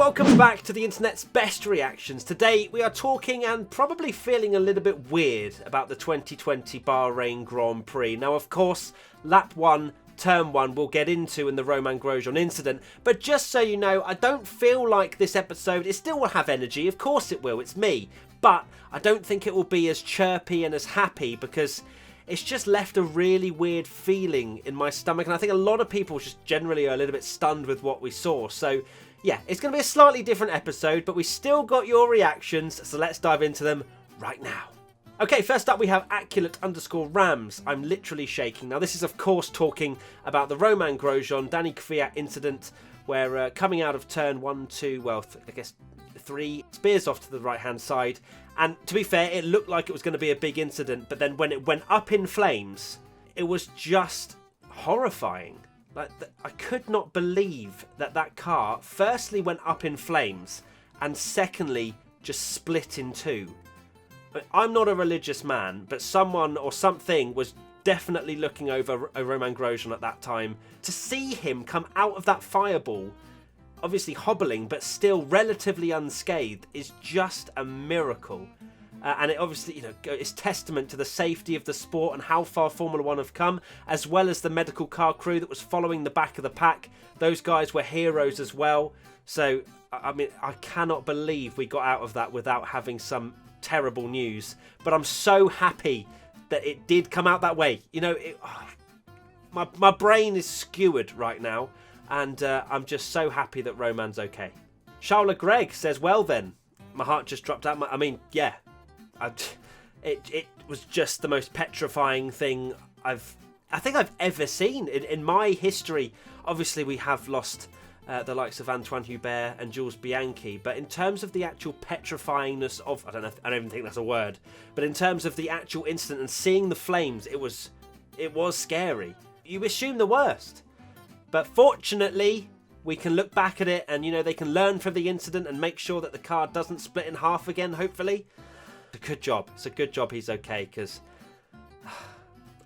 welcome back to the internet's best reactions. Today we are talking and probably feeling a little bit weird about the 2020 Bahrain Grand Prix. Now, of course, lap 1, turn 1 we'll get into in the Romain Grosjean incident, but just so you know, I don't feel like this episode, it still will have energy, of course it will, it's me, but I don't think it will be as chirpy and as happy because it's just left a really weird feeling in my stomach, and I think a lot of people just generally are a little bit stunned with what we saw. So yeah, it's going to be a slightly different episode, but we still got your reactions, so let's dive into them right now. Okay, first up we have Accurate_Rams. I'm literally shaking. Now this is of course talking about the Romain Grosjean, Danny Kvyat incident where coming out of turn 1, 2, well, I guess 3, spears off to the right hand side. And to be fair, it looked like it was going to be a big incident, but then when it went up in flames, it was just horrifying. Like, I could not believe that car firstly went up in flames and secondly just split in two. I'm not a religious man, but someone or something was definitely looking over Romain Grosjean at that time. To see him come out of that fireball, obviously hobbling but still relatively unscathed, is just a miracle. And it obviously, you know, is testament to the safety of the sport and how far Formula 1 have come, as well as the medical car crew that was following the back of the pack. Those guys were heroes as well. So, I mean, I cannot believe we got out of that without having some terrible news. But I'm so happy that it did come out that way. You know, my brain is skewered right now. And I'm just so happy that Roman's okay. Charles Greg says, well then, my heart just dropped out. I mean, yeah. It was just the most petrifying thing I think I've ever seen in my history. Obviously, we have lost the likes of Antoine Hubert and Jules Bianchi, but in terms of the actual petrifyingness of, I don't even think that's a word, but in terms of the actual incident and seeing the flames, it was scary. You assume the worst, but fortunately, we can look back at it and, you know, they can learn from the incident and make sure that the car doesn't split in half again, hopefully. It's a good job. It's a good job he's okay, because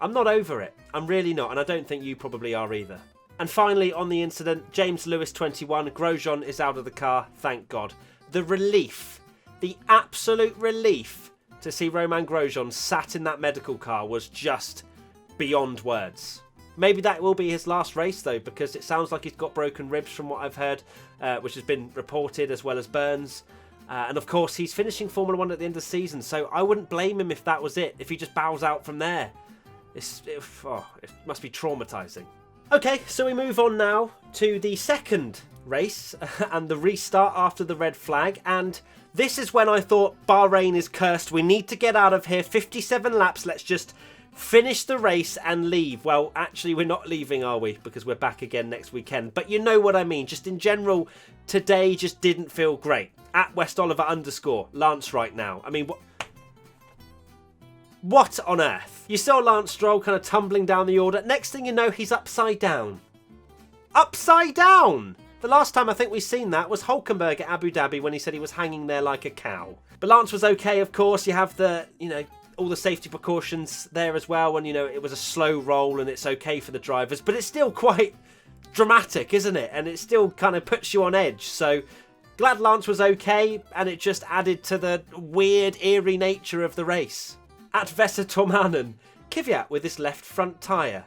I'm not over it. I'm really not, and I don't think you probably are either. And finally, on the incident, James Lewis 21, Grosjean is out of the car, thank God. The relief, the absolute relief to see Romain Grosjean sat in that medical car was just beyond words. Maybe that will be his last race though, because it sounds like he's got broken ribs from what I've heard, which has been reported, as well as burns. And of course, he's finishing Formula 1 at the end of the season, so I wouldn't blame him if that was it, if he just bows out from there. It must be traumatising. Okay, so we move on now to the second race and the restart after the red flag. And this is when I thought Bahrain is cursed. We need to get out of here. 57 laps. Let's just finish the race and leave. Well, actually, we're not leaving, are we? Because we're back again next weekend. But you know what I mean. Just in general, today just didn't feel great. At @WestOliver_ Lance right now. I mean, what on earth? You saw Lance Stroll kind of tumbling down the order. Next thing you know, he's upside down. Upside down! The last time I think we've seen that was Hulkenberg at Abu Dhabi when he said he was hanging there like a cow. But Lance was okay, of course. You have the, you know, all the safety precautions there as well. And, you know, it was a slow roll and it's okay for the drivers. But it's still quite dramatic, isn't it? And it still kind of puts you on edge. So glad Lance was okay, and it just added to the weird, eerie nature of the race. At Vesa Tormanen, Kvyat with his left front tyre.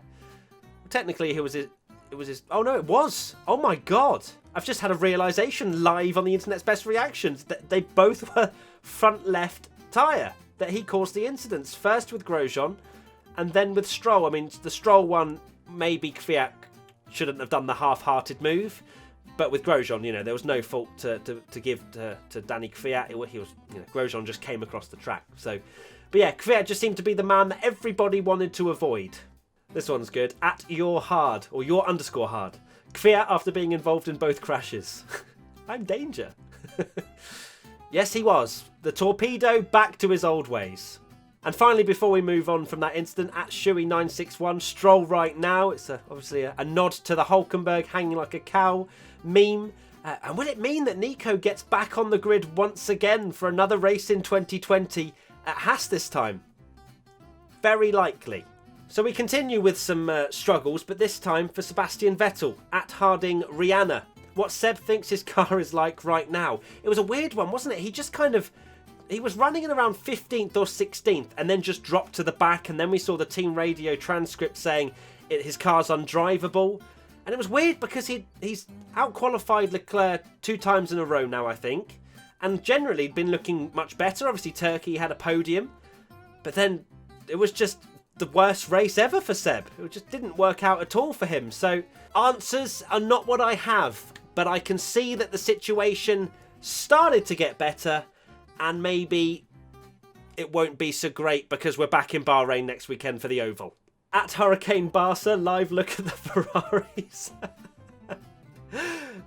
Technically, it was his... Oh no, it was! Oh my god! I've just had a realisation live on the internet's best reactions that they both were front left tyre, that he caused the incidents. First with Grosjean, and then with Stroll. I mean, the Stroll one, maybe Kvyat shouldn't have done the half-hearted move. But with Grosjean, you know, there was no fault to give to Danny Kvyat. He was, you know, Grosjean just came across the track. So, but yeah, Kvyat just seemed to be the man that everybody wanted to avoid. This one's good. At your hard, or your_hard. Kvyat after being involved in both crashes. I'm danger. Yes, he was. The torpedo back to his old ways. And finally, before we move on from that incident, at Shuey961, Stroll right now. It's obviously a nod to the Hulkenberg hanging like a cow meme. And will it mean that Nico gets back on the grid once again for another race in 2020 at Haas this time? Very likely. So we continue with some struggles, but this time for Sebastian Vettel at Harding Rihanna. what Seb thinks his car is like right now. It was a weird one, wasn't it? He just he was running in around 15th or 16th and then just dropped to the back, and then we saw the team radio transcript saying his car's undrivable. And it was weird because he's out-qualified Leclerc 2 times in a row now, I think, and generally been looking much better. Obviously, Turkey had a podium, but then it was just the worst race ever for Seb. It just didn't work out at all for him. So answers are not what I have, but I can see that the situation started to get better, and maybe it won't be so great because we're back in Bahrain next weekend for the Oval. At Hurricane Barca, live look at the Ferraris.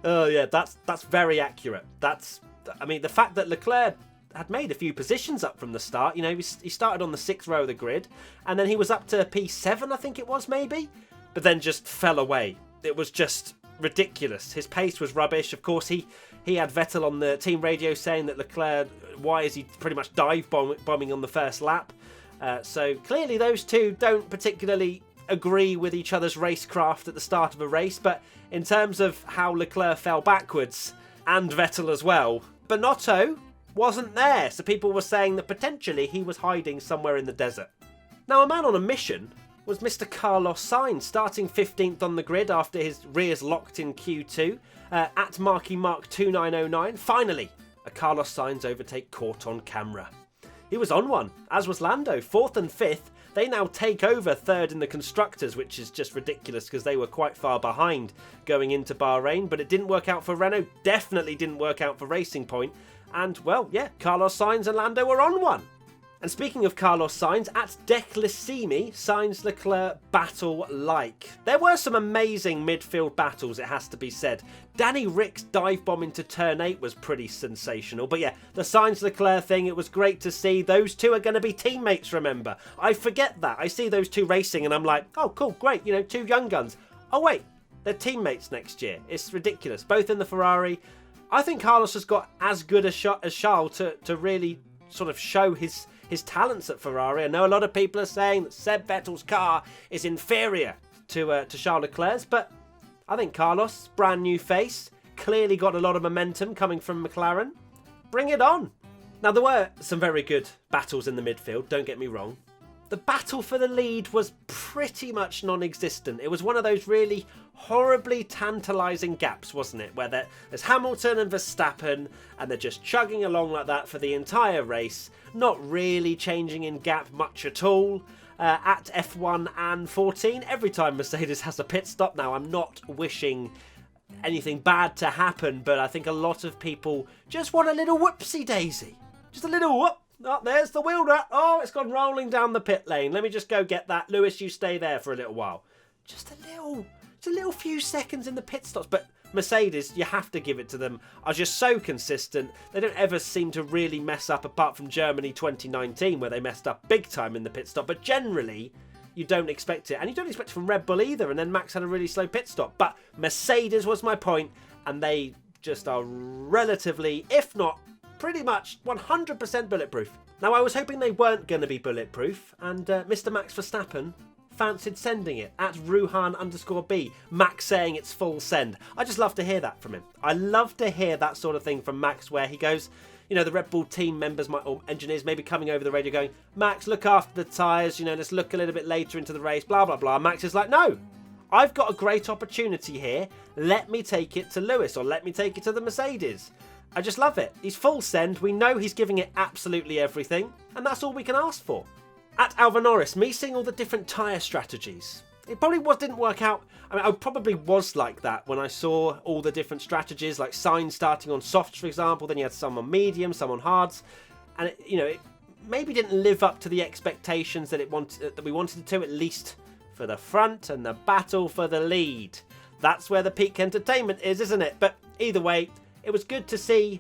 Oh yeah, that's very accurate. I mean, the fact that Leclerc had made a few positions up from the start. You know, he started on the 6th row of the grid, and then he was up to P7, I think it was, maybe, but then just fell away. It was just ridiculous. His pace was rubbish. Of course, he had Vettel on the team radio saying that Leclerc, why is he pretty much dive bombing on the first lap? So clearly those two don't particularly agree with each other's racecraft at the start of a race, but in terms of how Leclerc fell backwards, and Vettel as well, Binotto wasn't there, so people were saying that potentially he was hiding somewhere in the desert. Now, a man on a mission was Mr. Carlos Sainz, starting 15th on the grid after his rears locked in Q2. At Marky Mark 2909, finally, a Carlos Sainz overtake caught on camera. He was on one, as was Lando, 4th and 5th. They now take over 3rd in the Constructors, which is just ridiculous because they were quite far behind going into Bahrain, but it didn't work out for Renault, definitely didn't work out for Racing Point. And, well, yeah, Carlos Sainz and Lando were on one. And speaking of Carlos Sainz, at Declissimi, Sainz Leclerc battle like. There were some amazing midfield battles, it has to be said. Danny Rick's dive bomb into turn 8 was pretty sensational. But yeah, the Sainz Leclerc thing, it was great to see. Those two are going to be teammates, remember. I forget that. I see those two racing and I'm like, oh, cool, great, you know, 2 young guns. Oh, wait, they're teammates next year. It's ridiculous. Both in the Ferrari. I think Carlos has got as good a shot as Charles to really sort of show his talents at Ferrari. I know a lot of people are saying that Seb Vettel's car is inferior to Charles Leclerc's, but I think Carlos, brand new face, clearly got a lot of momentum coming from McLaren. Bring it on. Now, there were some very good battles in the midfield, don't get me wrong. The battle for the lead was pretty much non-existent. It was one of those really horribly tantalising gaps, wasn't it? Where there's Hamilton and Verstappen, and they're just chugging along like that for the entire race, not really changing in gap much at all. At F1 and 14, every time Mercedes has a pit stop, now I'm not wishing anything bad to happen, but I think a lot of people just want a little whoopsie daisy. Just a little whoop. Oh, there's the wheel nut. Oh, it's gone rolling down the pit lane. Let me just go get that. Lewis, you stay there for a little while. Just a little few seconds in the pit stops. But Mercedes, you have to give it to them, are just so consistent. They don't ever seem to really mess up, apart from Germany 2019, where they messed up big time in the pit stop. But generally, you don't expect it. And you don't expect it from Red Bull either. And then Max had a really slow pit stop. But Mercedes was my point, and they just are relatively, if not pretty much 100% bulletproof. Now, I was hoping they weren't going to be bulletproof, and Mr. Max Verstappen fancied sending it at Ruhan_B. Max saying it's full send. I just love to hear that from him. I love to hear that sort of thing from Max, where he goes, you know, the Red Bull team members or engineers maybe coming over the radio going, Max, look after the tyres, you know, let's look a little bit later into the race, blah, blah, blah. Max is like, no, I've got a great opportunity here. Let me take it to Lewis, or let me take it to the Mercedes. I just love it. He's full send. We know he's giving it absolutely everything, and that's all we can ask for. At Alva Norris, me seeing all the different tyre strategies. It probably didn't work out. I mean, I probably was like that when I saw all the different strategies, like Sainz starting on softs, for example. Then you had some on medium, some on hards, and it maybe didn't live up to the expectations that we wanted it to, at least for the front and the battle for the lead. That's where the peak entertainment is, isn't it? But either way, it was good to see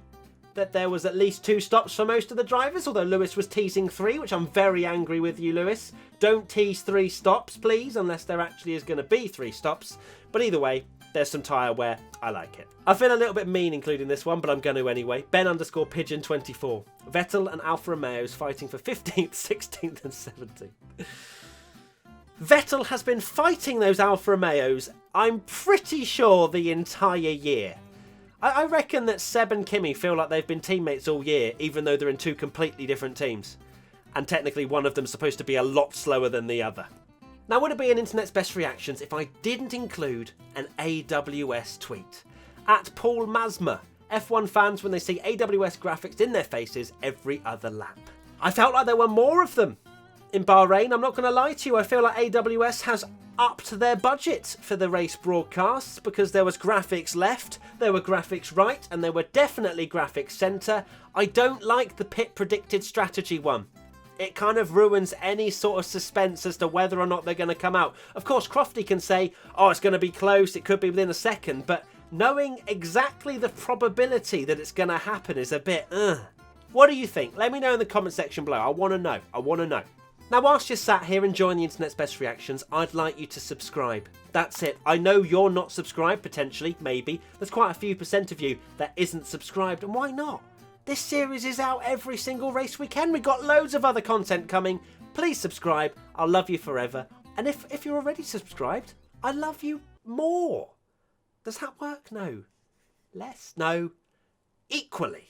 that there was at least 2 stops for most of the drivers, although Lewis was teasing 3, which I'm very angry with you, Lewis. Don't tease 3 stops, please, unless there actually is going to be 3 stops. But either way, there's some tyre wear. I like it. I feel a little bit mean including this one, but I'm going to anyway. Ben_Pigeon24. Vettel and Alfa Romeo's fighting for 15th, 16th and 17th. Vettel has been fighting those Alfa Romeos, I'm pretty sure, the entire year. I reckon that Seb and Kimi feel like they've been teammates all year, even though they're in two completely different teams. And technically one of them's supposed to be a lot slower than the other. Now, would it be an internet's best reactions if I didn't include an AWS tweet? At Paul Masma, F1 fans when they see AWS graphics in their faces every other lap. I felt like there were more of them in Bahrain. I'm not going to lie to you. I feel like AWS has upped their budget for the race broadcasts because there was graphics left, there were graphics right, and there were definitely graphics centre. I don't like the pit predicted strategy one. It kind of ruins any sort of suspense as to whether or not they're going to come out. Of course, Crofty can say, oh, it's going to be close, it could be within a second, but knowing exactly the probability that it's going to happen is a bit, What do you think? Let me know in the comment section below. I want to know. I want to know. Now, whilst you're sat here enjoying the internet's best reactions, I'd like you to subscribe. That's it. I know you're not subscribed, potentially, maybe. There's quite a few % of you that isn't subscribed, and why not? This series is out every single race weekend. We've got loads of other content coming. Please subscribe. I'll love you forever. And if you're already subscribed, I love you more. Does that work? No. Less? No. Equally.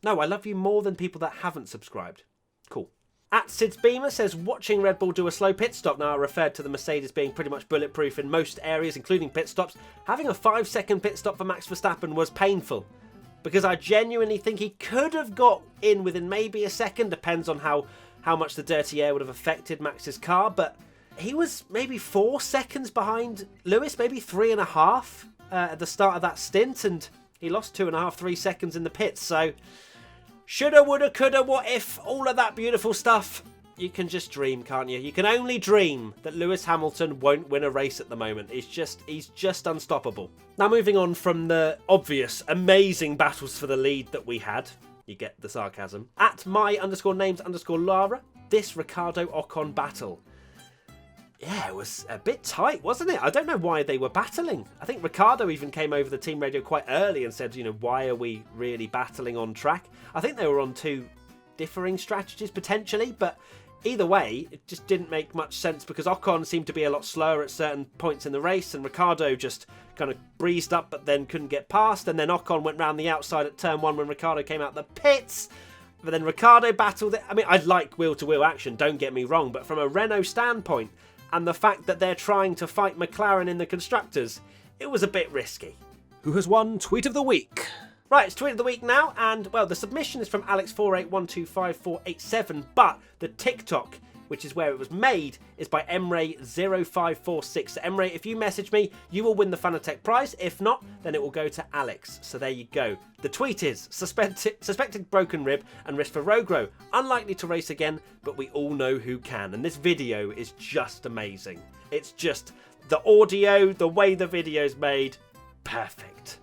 No, I love you more than people that haven't subscribed. Cool. At Sid's Beamer says, watching Red Bull do a slow pit stop. Now, I referred to the Mercedes being pretty much bulletproof in most areas, including pit stops. Having a 5-second pit stop for Max Verstappen was painful, because I genuinely think he could have got in within maybe a second. Depends on how much the dirty air would have affected Max's car. But he was maybe 4 seconds behind Lewis, maybe 3.5 at the start of that stint. And he lost 2.5, 3 seconds in the pits. So shoulda, woulda, coulda, what if, all of that beautiful stuff. You can just dream, can't you? You can only dream that Lewis Hamilton won't win a race at the moment. He's just unstoppable. Now, moving on from the obvious, amazing battles for the lead that we had. You get the sarcasm. At my_names_Lara, this Ricciardo Ocon battle. Yeah, it was a bit tight, wasn't it? I don't know why they were battling. I think Ricciardo even came over the team radio quite early and said, you know, why are we really battling on track? I think they were on two differing strategies potentially, but either way, it just didn't make much sense because Ocon seemed to be a lot slower at certain points in the race, and Ricciardo just kind of breezed up but then couldn't get past, and then Ocon went round the outside at turn 1 when Ricciardo came out the pits, but then Ricciardo battled it. I mean, I'd like wheel-to-wheel action, don't get me wrong, but from a Renault standpoint, and the fact that they're trying to fight McLaren in the Constructors, it was a bit risky. Who has won Tweet of the Week? Right, it's Tweet of the Week now, and, well, the submission is from Alex48125487, but the TikTok, which is where it was made, is by Emre0546. So, Emre, if you message me, you will win the Fanatec prize. If not, then it will go to Alex. So there you go. The tweet is, suspected broken rib and risk for Rogro. Unlikely to race again, but we all know who can. And this video is just amazing. It's just the audio, the way the video's made, perfect.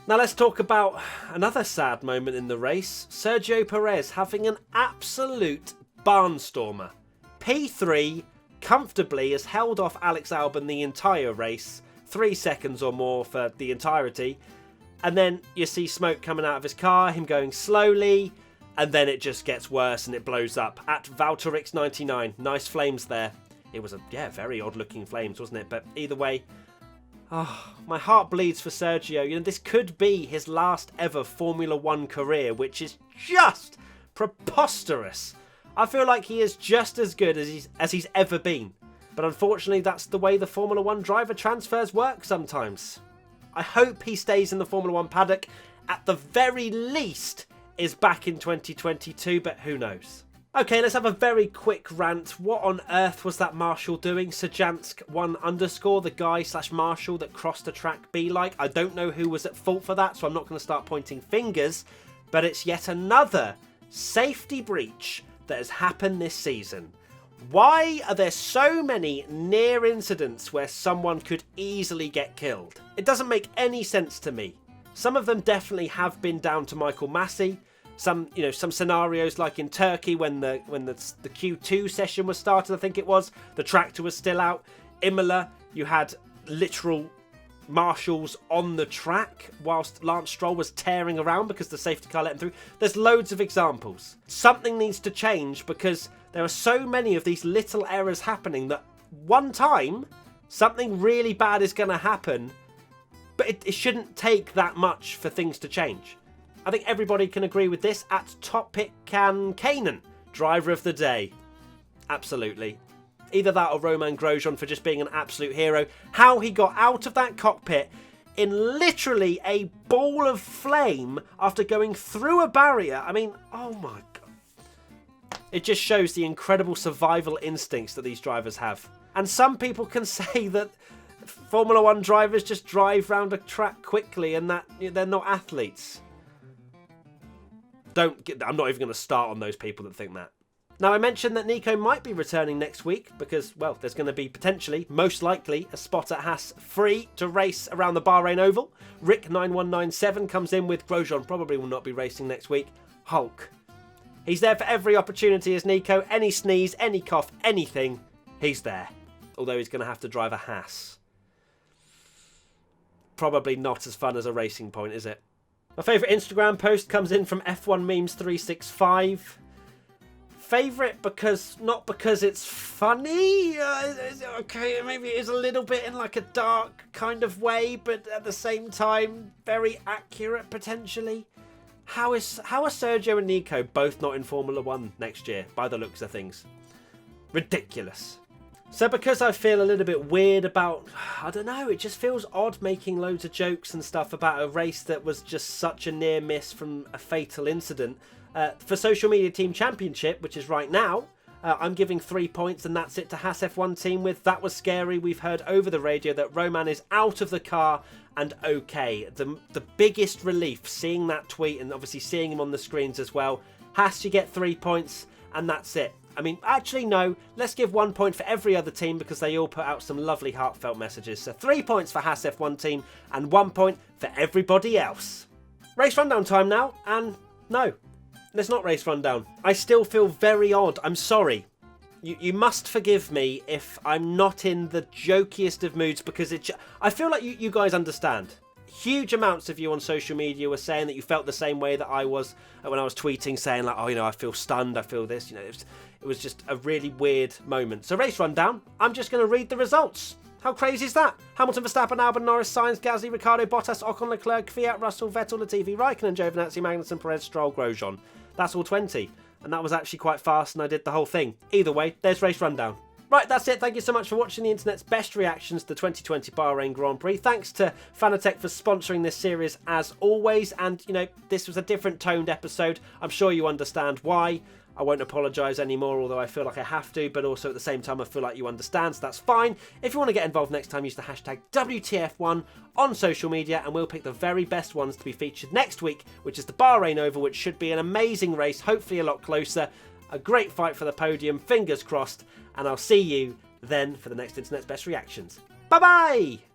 Now let's talk about another sad moment in the race. Sergio Perez having an absolute barnstormer. P3 comfortably has held off Alex Albon the entire race, 3 seconds or more for the entirety. And then you see smoke coming out of his car, him going slowly, and then it just gets worse and it blows up. At Valterix99, nice flames there. It was very odd looking flames, wasn't it? But either way, oh, my heart bleeds for Sergio. You know, this could be his last ever Formula 1 career, which is just preposterous. I feel like he is just as good as he's ever been. But unfortunately, that's the way the Formula 1 driver transfers work sometimes. I hope he stays in the Formula 1 paddock. At the very least, is back in 2022, but who knows? Okay, let's have a very quick rant. What on earth was that Marshall doing? Sajansk1_, the guy/Marshall that crossed the track be like. I don't know who was at fault for that, so I'm not going to start pointing fingers. But it's yet another safety breach that has happened this season. Why are there so many near incidents where someone could easily get killed? It doesn't make any sense to me. Some of them definitely have been down to Michael Massey. Some scenarios like in Turkey when the Q2 session was started, I think it was, the tractor was still out. Imola, you had literal marshals on the track whilst Lance Stroll was tearing around because the safety car let him through. There's loads of examples. Something needs to change because there are so many of these little errors happening that one time something really bad is going to happen, But it shouldn't take that much for things to change. I think everybody can agree with this. At Top Pick Can Kanan, driver of the day. Absolutely. Either that or Romain Grosjean for just being an absolute hero. How he got out of that cockpit in literally a ball of flame after going through a barrier. I mean, oh my God. It just shows the incredible survival instincts that these drivers have. And some people can say that Formula 1 drivers just drive round a track quickly and that they're not athletes. I'm not even going to start on those people that think that. Now, I mentioned that Nico might be returning next week because, well, there's going to be potentially, most likely, a spot at Haas free to race around the Bahrain Oval. Rick9197 comes in with Grosjean probably will not be racing next week. Hulk. He's there for every opportunity as Nico. Any sneeze, any cough, anything, he's there. Although he's going to have to drive a Haas. Probably not as fun as a Racing Point, is it? My favourite Instagram post comes in from F1 Memes 365. Favourite because, not because it's funny. Okay, maybe it is a little bit in like a dark kind of way, but at the same time, very accurate potentially. How are Sergio and Nico both not in Formula 1 next year, by the looks of things? Ridiculous. So because I feel a little bit weird about, I don't know, it just feels odd making loads of jokes and stuff about a race that was just such a near miss from a fatal incident. For Social Media Team Championship, which is right now, I'm giving 3 points and that's it to Haas F1 team with That Was Scary. We've heard over the radio that Roman is out of the car and okay. The biggest relief seeing that tweet and obviously seeing him on the screens as well. Haas, you get 3 points and that's it. I mean, actually, no. Let's give 1 point for every other team because they all put out some lovely heartfelt messages. So 3 points for Haas F1 team and 1 point for everybody else. Race rundown time now, and no, there's not race rundown. I still feel very odd. I'm sorry. You must forgive me if I'm not in the jokiest of moods because I feel like you guys understand. Huge amounts of you on social media were saying that you felt the same way that I was when I was tweeting, saying like, oh, you know, I feel stunned, I feel this. You know, it was just a really weird moment. So race rundown, I'm just going to read the results. How crazy is that? Hamilton, Verstappen, Albon, Norris, Sainz, Gasly, Ricciardo, Bottas, Ocon, Leclerc, Fiat, Russell, Vettel, Latifi, Raikkonen, Giovinazzi, Magnussen, Perez, Stroll, Grosjean. That's all 20. And that was actually quite fast and I did the whole thing. Either way, there's race rundown. Right, that's it. Thank you so much for watching the internet's best reactions to the 2020 Bahrain Grand Prix. Thanks to Fanatec for sponsoring this series as always. And, you know, this was a different toned episode. I'm sure you understand why. I won't apologise anymore, although I feel like I have to, but also at the same time I feel like you understand, so that's fine. If you want to get involved next time, use the hashtag WTF1 on social media, and we'll pick the very best ones to be featured next week, which is the Bahrain Oval, which should be an amazing race, hopefully a lot closer. A great fight for the podium, fingers crossed, and I'll see you then for the next internet's best reactions. Bye-bye!